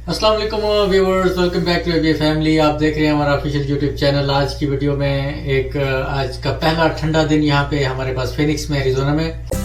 अस्सलाम वालेकुम viewers, welcome back to AB family. आप देख रहे हैं हमारा ऑफिशियल यूट्यूब चैनल। आज की वीडियो में एक आज का पहला ठंडा दिन यहाँ पे हमारे पास फिनिक्स में, एरिजोना में।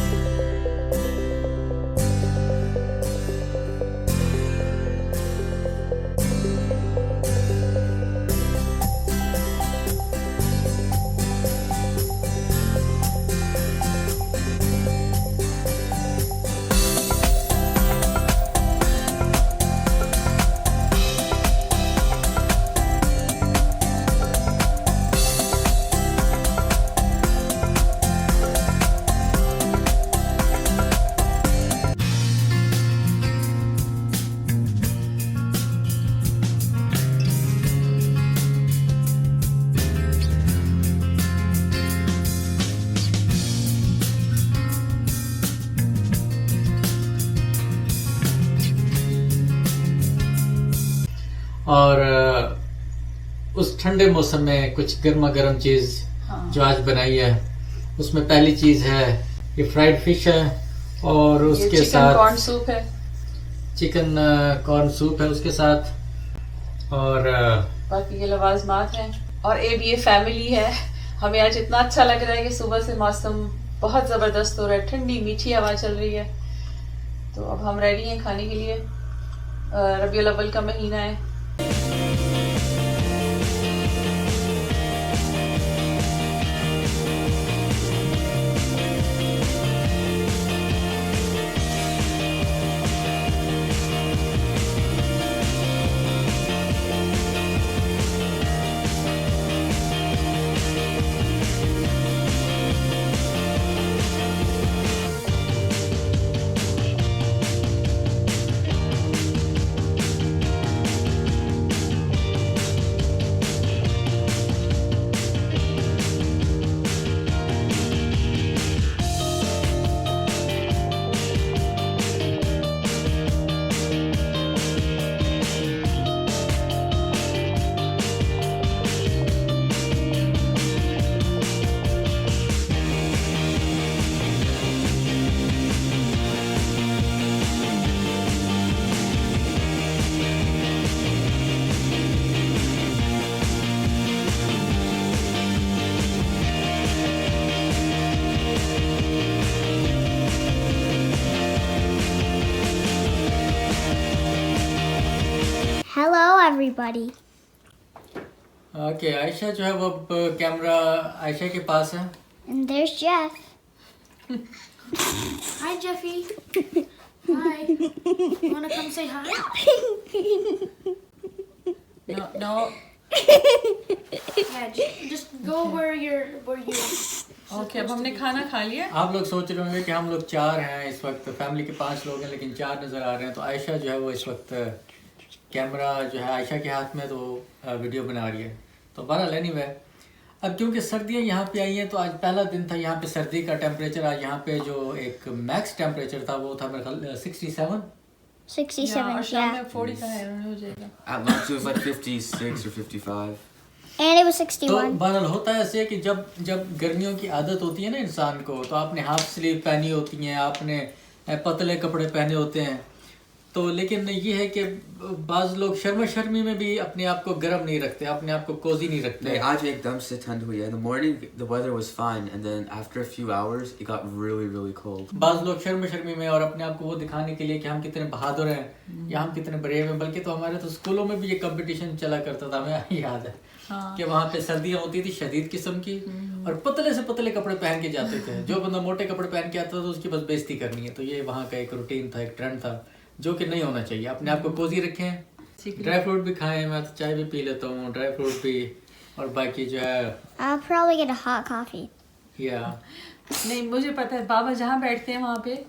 और उस ठंडे मौसम में कुछ गर्मा गर्म चीज जो आज बनाई है, उसमें पहली चीज है ये फ्राइड फिश है और उसके साथ कॉर्न सूप है, चिकन कॉर्न सूप है उसके साथ, और बाकी ये लवाजमात हैं। और ये फैमिली है। हमें आज इतना अच्छा लग रहा है कि सुबह से मौसम बहुत ज़बरदस्त हो रहा है, ठंडी मीठी हवा चल रही है। तो अब हम रेडी हैं खाने के लिए। रबीउल अव्वल का महीना है। Hello, everybody. ओके, आयशा जो है वो अब कैमरा आयशा के पास है। And there's Jeff. Hi, Jeffy. Hi. Wanna come say hi? No, Yeah, just go where you. Okay. अब हमने खाना खा लिया। आप लोग सोच रहे होंगे कि हम लोग 4 हैं इस वक्त, फैमिली के 5 लोग हैं लेकिन 4 नज़र आ रहे हैं। तो आयशा जो है वो इस वक्त कैमरा जो है आयशा के हाथ में, तो वीडियो बना रही है। तो बहरहाल एनीवे, अब क्योंकि सर्दियाँ यहाँ पे आई हैं तो आज पहला दिन था यहाँ पे सर्दी का। टेम्परेचर आज यहाँ पे जो एक मैक्स टेम्परेचर था वो था मेरे ख्याल 67। 67, और शाम yeah. में 40 का है, हो जाएगा। At lunch it was like 56 or 55. And it was तो 61. बहरहाल होता है ऐसे कि जब गर्मियों की आदत होती है ना इंसान को, तो आपने हाफ स्लीव पहनी होती हैं, आपने पतले कपड़े पहने होते हैं। तो लेकिन ये है कि बाज़ लोग शर्मा शर्मी में भी अपने आप को गर्म नहीं रखते, अपने आप को कोजी नहीं रखते। नहीं, आज एकदम से ठंड हुई है. In the morning the weather was fine and then after a few hours it got really cold. बाज़ लोग शर्मा शर्मी में और अपने आप को वो दिखाने के लिए कि हम कितने बहादुर हैं या हम कितने ब्रेव हैं, बल्कि तो हमारे तो स्कूलों में भी ये कंपटीशन चला करता था, हमें याद है। हाँ। कि वहाँ पे सर्दियाँ होती थी शदीद किस्म की और पतले से पतले कपड़े पहन के जाते थे। जो बंदा मोटे कपड़े पहन के आता था तो उसकी बस बेइज्जती करनी है। तो ये वहाँ का एक रूटीन था, एक ट्रेंड था, जो कि नहीं होना चाहिए। अपने आप को कोजी रखें, ड्राई फ्रूट भी खाएं, मैं तो चाय भी पी लेता हूँ, ड्राई फ्रूट भी, और बाकी जो है I'll probably get a hot coffee. या नहीं, मुझे पता है बाबा जहाँ बैठते हैं वहाँ पे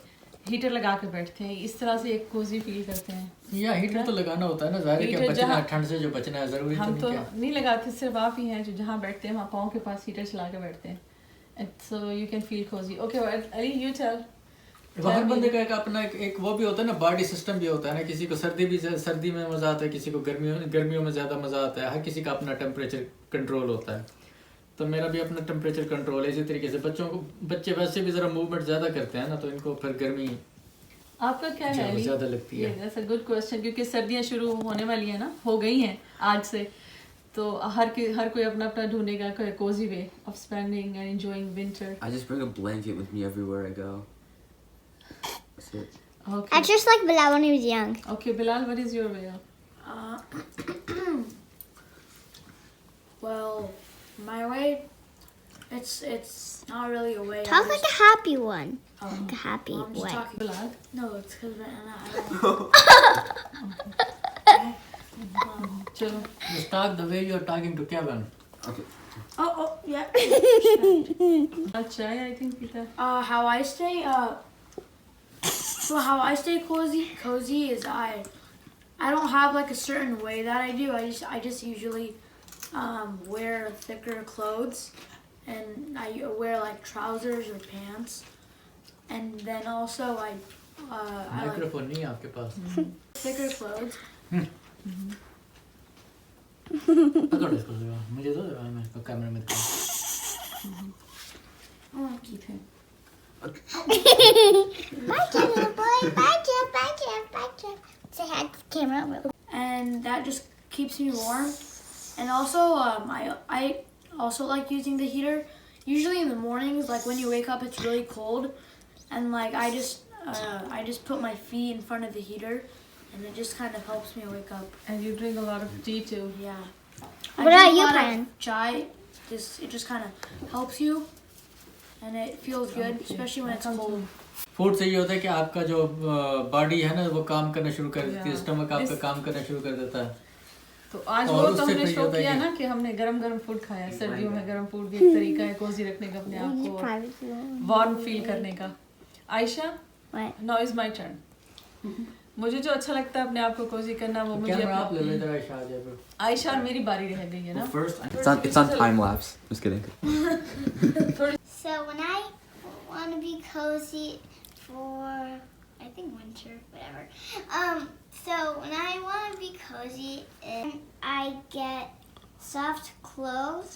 हीटर लगा के बैठते हैं, इस तरह से एक कोजी फील करते हैं। या हीटर तो लगाना होता है ना, जाहिर है कि हीटर बचना है, जहाँ- ठंड से जो बचना है जरूरी तो हम नहीं तो क्या। नहीं लगाते, सिर्फ आप ही हैं जो जहाँ बैठते हैं वहाँ पाँव के पास हीटर चला के बैठते हैं। So you can feel cozy. Okay, well, Ali, you tell. हर बंदे का एक अपना एक वो भी होता है ना, बॉडी सिस्टम भी होता है ना। किसी को सर्दी में मजा आता है, किसी को गर्मियों में ज्यादा मजा आता है। हर किसी का अपना टेम्परेचर कंट्रोल होता है। तो मेरा भी अपना टेम्परेचर कंट्रोल है। इसी तरीके से बच्चे वैसे भी ज़रा मूवमेंट ज़्यादा करते हैं ना, तो इनको फिर गर्मी आपका क्या है ज़्यादा अली? ज़्यादा लगती है। दैट्स अ गुड क्वेश्चन, क्योंकि सर्दियां शुरू होने वाली हैं ना, हो गई हैं आज से, तो हर कोई अपना अपना ढूंढेगा कोई cozy way of spending and enjoying winter. I just bring a blanket with me everywhere I go. That's it. Okay. That's just like Bilal when he was young. Okay, Bilal, what is your way? Well, my way, it's not really a way. Talk like a happy one. Oh, Like a happy well, I'm just way. talking. Bilal? No, it's because I चलो. Just talk the way you're talking to Kevin. Okay. Oh, yeah. चाय I think पीता. How I stay, well, how I stay cozy is I don't have like a certain way that I do. I just usually wear thicker clothes, and I wear like trousers or pants, and then also I like microphone नहीं है आपके पास? thicker clothes. पकड़ो इसको जरा, मुझे दो जरा, मैं इसको कैमरे में दिखाऊं. Keep him. Bye, little boy. Bye, Jeff. Bye, Jeff. Bye, Jeff. Say hi to the camera. And that just keeps me warm. And also, I also like using the heater. Usually in the mornings, like when you wake up, it's really cold, and like I just put my feet in front of the heater, and it just kind of helps me wake up. And you drink a lot of tea too. Yeah. What about drink a you, lot of Brian? Chai. It just kind of helps you, and it feels good, especially when it's cold. Food से ये होता है कि आपका जो body है ना वो काम करना शुरू कर देती है, Yeah. स्टमक आपका This- काम करना शुरू कर देता है. तो आज और वो तो उससे हमने फिर ये शो होता है किया कि- ना कि हमने गरम गरम फूड खाया. सर्दियों में गरम फूड भी एक तरीका है कोजी रखने का, अपने आप को वार्म फील करने का. Ayesha, What? Now is my turn. मुझे जो अच्छा लगता है अपने आप को कोजी करना, वो मुझे कैमरा आप ले अपने- लो इधर, आयशा आ जाए फिर. आयशा और मेरी बारी रह गई है ना. Well, first, it's on time lapse. Just kidding. So when I want to be cozy for, I think winter, whatever. So when I want to be cozy, I get soft clothes,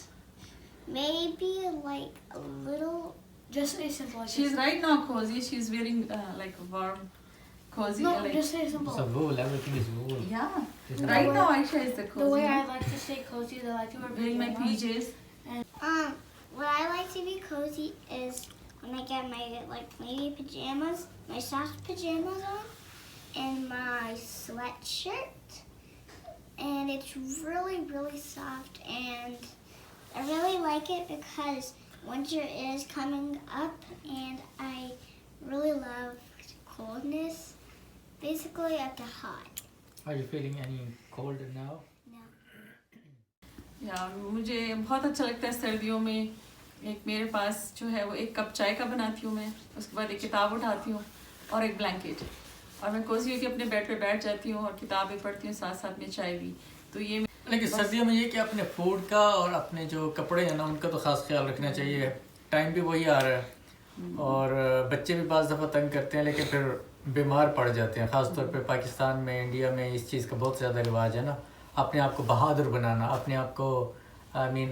maybe like a little. Just say simple. Like She's this. right now cozy. She's wearing like warm cozy. No, like, just say simple. सब wool, everything is wool. yeah. Isn't Right it? now Aisha is the The cozy. way I like to stay cozy is I like to wear Wearing my pajamas. PJs. What I like to be cozy is when I get my maybe pajamas, my soft pajamas on, and my sweatshirt, and it's really soft, and I really like it because winter is coming up, and I really love coldness. Basically, up to hot. Are you feeling any colder now? या मुझे बहुत अच्छा लगता है सर्दियों में. एक मेरे पास जो है वो एक कप चाय का बनाती हूँ मैं, उसके बाद एक किताब उठाती हूँ और एक ब्लैंकेट, और मैं कोसी होकर अपने बेड पे बैठ जाती हूँ और किताबें पढ़ती हूँ, साथ साथ में चाय भी. तो ये लेकिन सर्दियों में ये कि अपने फूड का और अपने जो कपड़े हैं ना उनका तो खास ख्याल रखना चाहिए. टाइम भी वही आ रहा है और बच्चे भी बाज़ दफ़ा तंग करते हैं, लेकिन फिर बीमार पड़ जाते हैं. ख़ास तौर पे पाकिस्तान में, इंडिया में इस चीज़ का बहुत ज़्यादा रिवाज है ना, अपने आप को बहादुर बनाना, अपने आप को आई मीन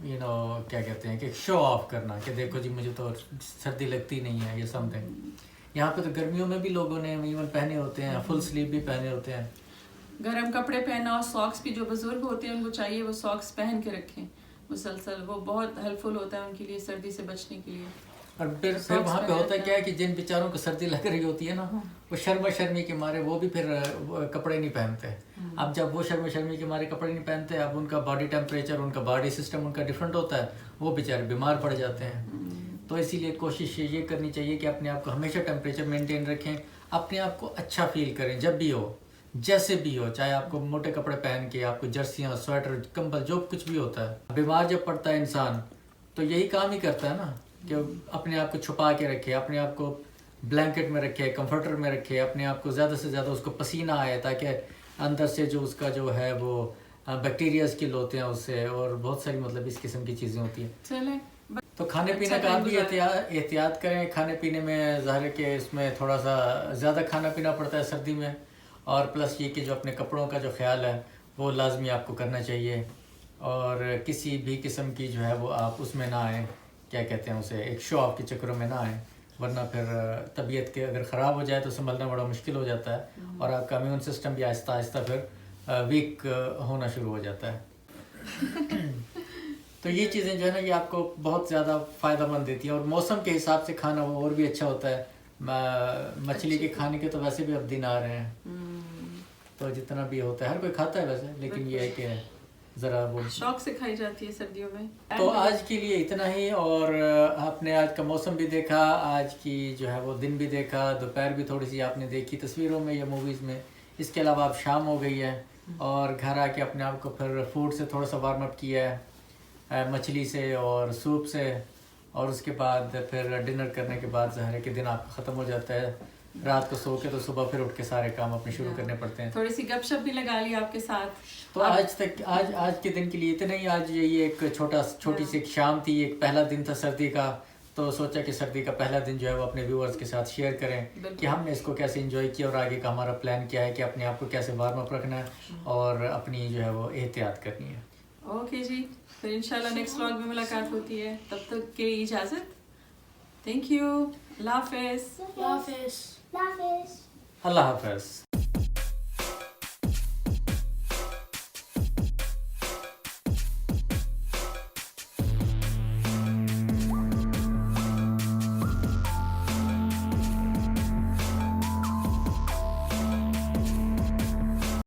यू नो क्या कहते हैं कि शो ऑफ करना कि देखो जी मुझे तो सर्दी लगती नहीं है, ये समथिंग. यहाँ पे तो गर्मियों में भी लोगों ने इवन पहने होते हैं, फुल स्लीव भी पहने होते हैं. गर्म कपड़े पहना, और सॉक्स भी जो बुजुर्ग होते हैं उनको चाहिए वो सॉक्स पहन के रखें मुसलसल. वो बहुत हेल्पफुल होता है उनके लिए सर्दी से बचने के लिए. और फिर वहाँ पे होता है क्या है कि जिन बेचारों को सर्दी लग रही होती है ना, वो शर्मी के मारे वो भी फिर कपड़े नहीं पहनते. अब जब वो शर्मी के मारे कपड़े नहीं पहनते, अब उनका बॉडी टेम्परेचर, उनका बॉडी सिस्टम उनका डिफरेंट होता है, वो बेचारे बीमार पड़ जाते हैं. तो इसीलिए कोशिश ये करनी चाहिए कि अपने आप को हमेशा टेम्परेचर मेंटेन रखें, अपने आप को अच्छा फील करें जब भी हो, जैसे भी हो, चाहे आपको मोटे कपड़े पहन के, आपको जर्सियाँ, स्वेटर, कंबल, जो कुछ भी होता है. बीमार जब पड़ता है इंसान तो यही काम ही करता है ना कि अपने आप को छुपा के रखे, अपने आप को ब्लैंकेट में रखे, कंफर्टर में रखे, अपने आप को ज़्यादा से ज़्यादा उसको पसीना आए ताकि अंदर से जो उसका जो है वो बैक्टीरियाज किल होते हैं उससे, और बहुत सारी मतलब इस किस्म की चीज़ें होती हैं. चलें. तो खाने पीने का आप भी एहतियात करें. खाने पीने में ज़ाहिर है कि इसमें थोड़ा सा ज़्यादा खाना पीना पड़ता है सर्दी में, और प्लस ये कि जो अपने कपड़ों का जो ख्याल है वो लाजमी आपको करना चाहिए, और किसी भी किस्म की जो है वो आप उसमें ना आए, क्या कहते हैं उसे, एक शो ऑफ के चक्करों में ना आए. वरना फिर तबीयत के अगर ख़राब हो जाए तो संभलना बड़ा मुश्किल हो जाता है और आपका इम्यून सिस्टम भी आहिस्ता आहिस्ता फिर वीक होना शुरू हो जाता है। तो ये चीज़ें जो है ना ये आपको बहुत ज़्यादा फ़ायदेमंद देती हैं और मौसम के हिसाब से खाना और भी अच्छा होता है। मछली के खाने के तो वैसे भी अब दिन आ रहे हैं, तो जितना भी होता है हर कोई खाता है वैसे, लेकिन ये है कि ज़रा वो शौक से खाई जाती है सर्दियों में। तो आज के लिए इतना ही। और आपने आज का मौसम भी देखा, आज की जो है वो दिन भी देखा, दोपहर भी थोड़ी सी आपने देखी तस्वीरों में या मूवीज़ में। इसके अलावा अब शाम हो गई है और घर आके अपने आप को फिर फूड से थोड़ा सा वार्म अप किया है, मछली से और सूप से, और उसके बाद फिर डिनर करने के बाद ज़ाहिर है कि दिन आपका ख़त्म हो जाता है। रात को सो के तो सुबह फिर उठ के सारे काम अपने शुरू करने पड़ते हैं। थोड़ी सी गपशप भी लगा ली आपके साथ। तो आज के दिन के लिए इतना ही। आज ये एक छोटी सी एक शाम थी, एक पहला दिन था सर्दी का, तो सोचा कि सर्दी का पहला दिन जो है वो अपने व्यूअर्स के साथ शेयर करें कि हमने इसको कैसे एंजॉय किया और आगे का हमारा प्लान क्या है कि अपने आप को कैसे वार्म अप रखना है और अपनी जो है वो एहतियात करनी है। ओके जी, फिर इंशाल्लाह नेक्स्ट व्लॉग में मुलाकात होती है, तब तक के लिए इजाज़त। थैंक यू, अल्लाह हाफिज़। Love is. अल्लाह हाफ़िज़।